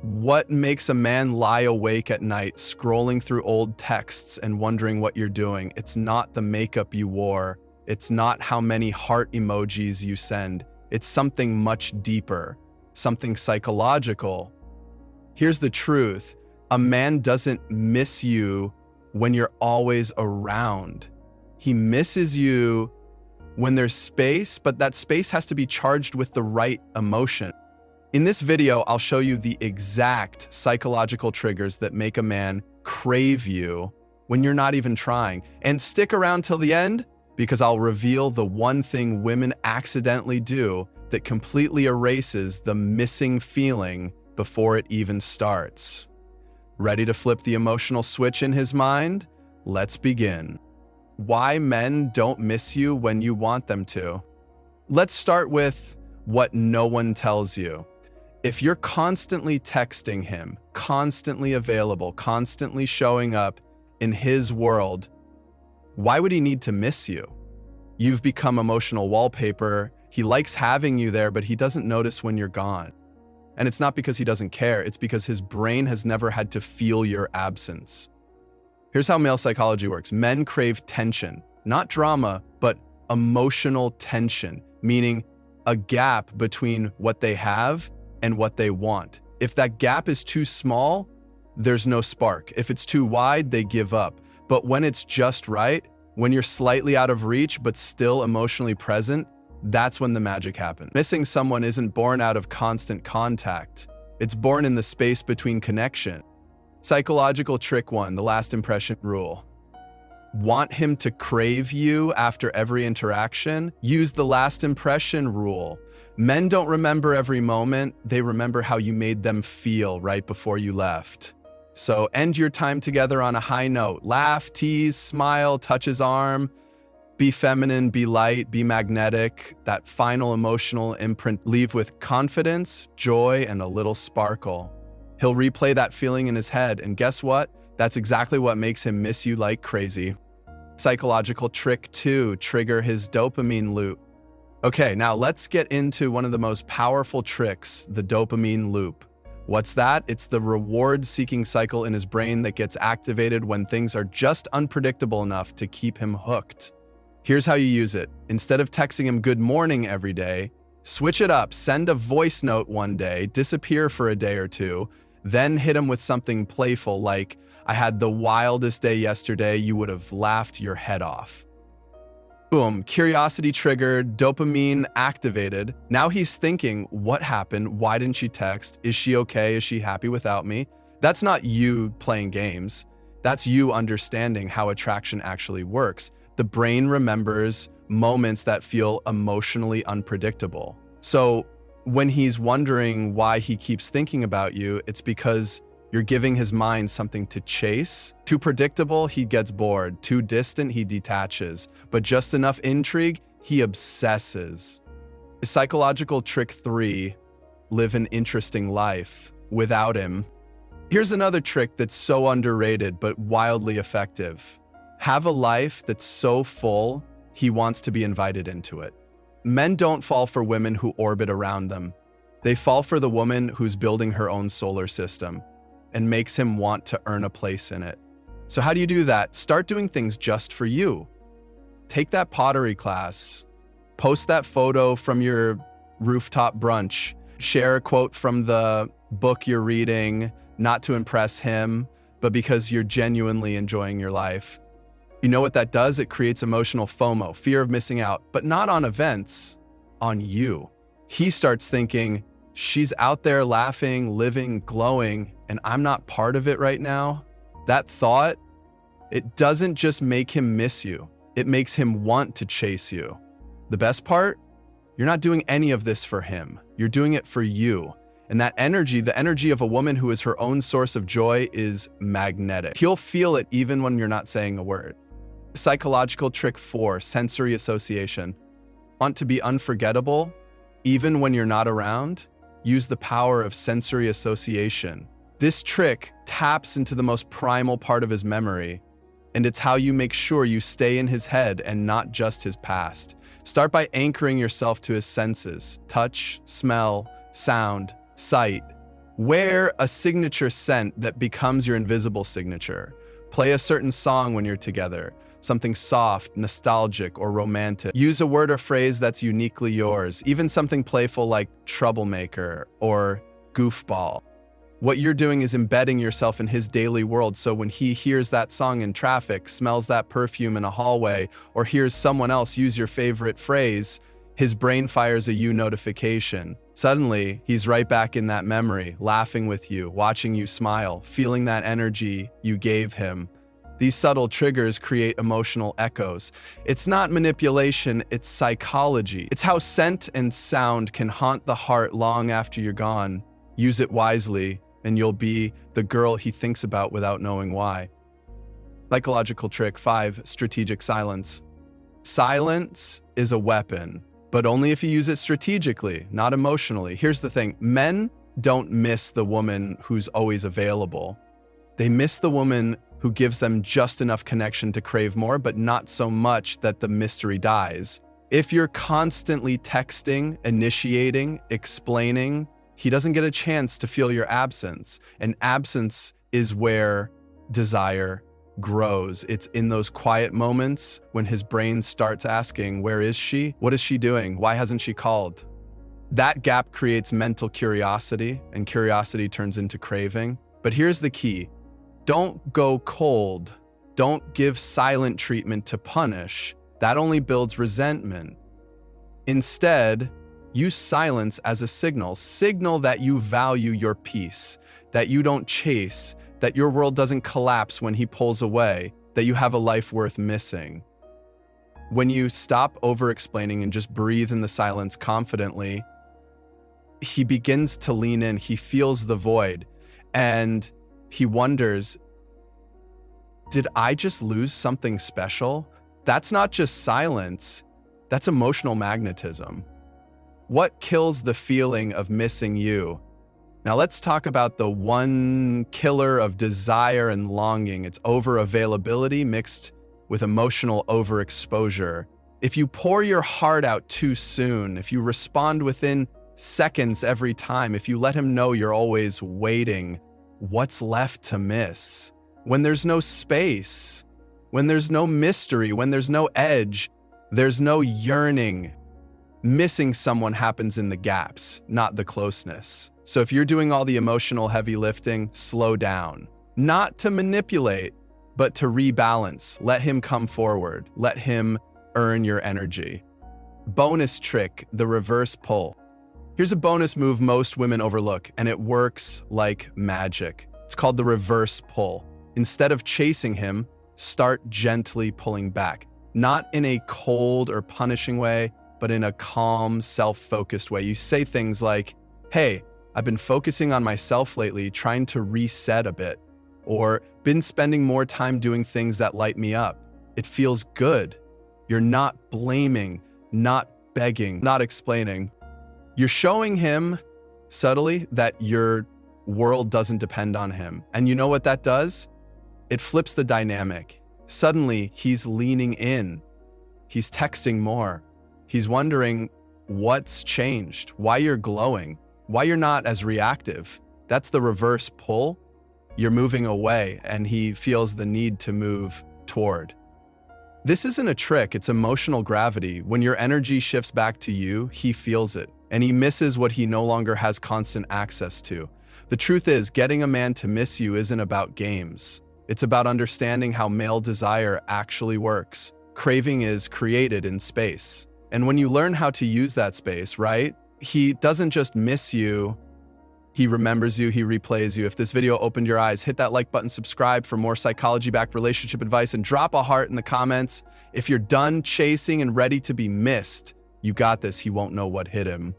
What makes a man lie awake at night scrolling through old texts and wondering what you're doing? It's not the makeup you wore. It's not how many heart emojis you send. It's something much deeper, something psychological. Here's the truth. A man doesn't miss you when you're always around. He misses you when there's space, but that space has to be charged with the right emotion. In this video, I'll show you the exact psychological triggers that make a man crave you when you're not even trying. And stick around till the end, because I'll reveal the one thing women accidentally do that completely erases the missing feeling before it even starts. Ready to flip the emotional switch in his mind? Let's begin. Why men don't miss you when you want them to. Let's start with what no one tells you. If you're constantly texting him, constantly available, constantly showing up in his world, why would he need to miss you? You've become emotional wallpaper. He likes having you there, but he doesn't notice when you're gone. And it's not because he doesn't care, it's because his brain has never had to feel your absence. Here's how male psychology works. Men crave tension, not drama, but emotional tension, meaning a gap between what they have and what they want. If that gap is too small, there's no spark. If it's too wide, they give up. But when it's just right, when you're slightly out of reach but still emotionally present, that's when the magic happens. Missing someone isn't born out of constant contact. It's born in the space between connection. Psychological trick 1, the last impression rule. Want him to crave you after every interaction? Use the last impression rule. Men don't remember every moment, they remember how you made them feel right before you left. So end your time together on a high note. Laugh, tease, smile, touch his arm. Be feminine, be light, be magnetic. That final emotional imprint. Leave with confidence, joy, and a little sparkle. He'll replay that feeling in his head, and guess what? That's exactly what makes him miss you like crazy. Psychological trick 2, trigger his dopamine loop. Okay, now let's get into one of the most powerful tricks, the dopamine loop. What's that? It's the reward-seeking cycle in his brain that gets activated when things are just unpredictable enough to keep him hooked. Here's how you use it. Instead of texting him good morning every day, switch it up, send a voice note one day, disappear for a day or two, then hit him with something playful like, I had the wildest day yesterday, you would have laughed your head off. Boom, curiosity triggered, dopamine activated. Now he's thinking, what happened? Why didn't she text? Is she okay? Is she happy without me? That's not you playing games. That's you understanding how attraction actually works. The brain remembers moments that feel emotionally unpredictable. So when he's wondering why he keeps thinking about you, it's because you're giving his mind something to chase. Too predictable, he gets bored. Too distant, he detaches. But just enough intrigue, he obsesses. Psychological trick 3, live an interesting life without him. Here's another trick that's so underrated but wildly effective. Have a life that's so full, he wants to be invited into it. Men don't fall for women who orbit around them. They fall for the woman who's building her own solar system and makes him want to earn a place in it. So how do you do that? Start doing things just for you. Take that pottery class, post that photo from your rooftop brunch, share a quote from the book you're reading, not to impress him, but because you're genuinely enjoying your life. You know what that does? It creates emotional FOMO, fear of missing out, but not on events, on you. He starts thinking, she's out there laughing, living, glowing, and I'm not part of it right now. That thought, it doesn't just make him miss you, it makes him want to chase you. The best part? You're not doing any of this for him. You're doing it for you. And that energy, the energy of a woman who is her own source of joy, is magnetic. He'll feel it even when you're not saying a word. Psychological trick 4, sensory association. Want to be unforgettable? Even when you're not around? Use the power of sensory association. This trick taps into the most primal part of his memory, and it's how you make sure you stay in his head and not just his past. Start by anchoring yourself to his senses: touch, smell, sound, sight. Wear a signature scent that becomes your invisible signature. Play a certain song when you're together, something soft, nostalgic, or romantic. Use a word or phrase that's uniquely yours, even something playful like troublemaker or goofball. What you're doing is embedding yourself in his daily world, so when he hears that song in traffic, smells that perfume in a hallway, or hears someone else use your favorite phrase, his brain fires a you notification. Suddenly, he's right back in that memory, laughing with you, watching you smile, feeling that energy you gave him. These subtle triggers create emotional echoes. It's not manipulation, it's psychology. It's how scent and sound can haunt the heart long after you're gone. Use it wisely, and you'll be the girl he thinks about without knowing why. Psychological trick 5, strategic silence. Silence is a weapon, but only if you use it strategically, not emotionally. Here's the thing, men don't miss the woman who's always available. They miss the woman who gives them just enough connection to crave more, but not so much that the mystery dies. If you're constantly texting, initiating, explaining, he doesn't get a chance to feel your absence. And absence is where desire grows. It's in those quiet moments when his brain starts asking, where is she? What is she doing? Why hasn't she called? That gap creates mental curiosity, and curiosity turns into craving. But here's the key. Don't go cold. Don't give silent treatment to punish. That only builds resentment. Instead, use silence as a signal. Signal that you value your peace, that you don't chase, that your world doesn't collapse when he pulls away, that you have a life worth missing. When you stop over-explaining and just breathe in the silence confidently, he begins to lean in, he feels the void, and he wonders, did I just lose something special? That's not just silence, that's emotional magnetism. What kills the feeling of missing you? Now let's talk about the one killer of desire and longing. It's over-availability mixed with emotional overexposure. If you pour your heart out too soon, if you respond within seconds every time, if you let him know you're always waiting, what's left to miss? When there's no space, when there's no mystery, when there's no edge, there's no yearning. Missing someone happens in the gaps, not the closeness. So if you're doing all the emotional heavy lifting, slow down. Not to manipulate, but to rebalance. Let him come forward. Let him earn your energy. Bonus trick, the reverse pull. Here's a bonus move most women overlook, and it works like magic. It's called the reverse pull. Instead of chasing him, start gently pulling back. Not in a cold or punishing way, but in a calm, self-focused way. You say things like, hey, I've been focusing on myself lately, trying to reset a bit, or been spending more time doing things that light me up. It feels good. You're not blaming, not begging, not explaining. You're showing him subtly that your world doesn't depend on him. And you know what that does? It flips the dynamic. Suddenly, he's leaning in. He's texting more. He's wondering what's changed, why you're glowing, why you're not as reactive. That's the reverse pull. You're moving away, and he feels the need to move toward. This isn't a trick, it's emotional gravity. When your energy shifts back to you, he feels it, and he misses what he no longer has constant access to. The truth is, getting a man to miss you isn't about games. It's about understanding how male desire actually works. Craving is created in space. And when you learn how to use that space, right? He doesn't just miss you, he remembers you, he replays you. If this video opened your eyes, hit that like button, subscribe for more psychology-backed relationship advice, and drop a heart in the comments. If you're done chasing and ready to be missed, you got this, he won't know what hit him.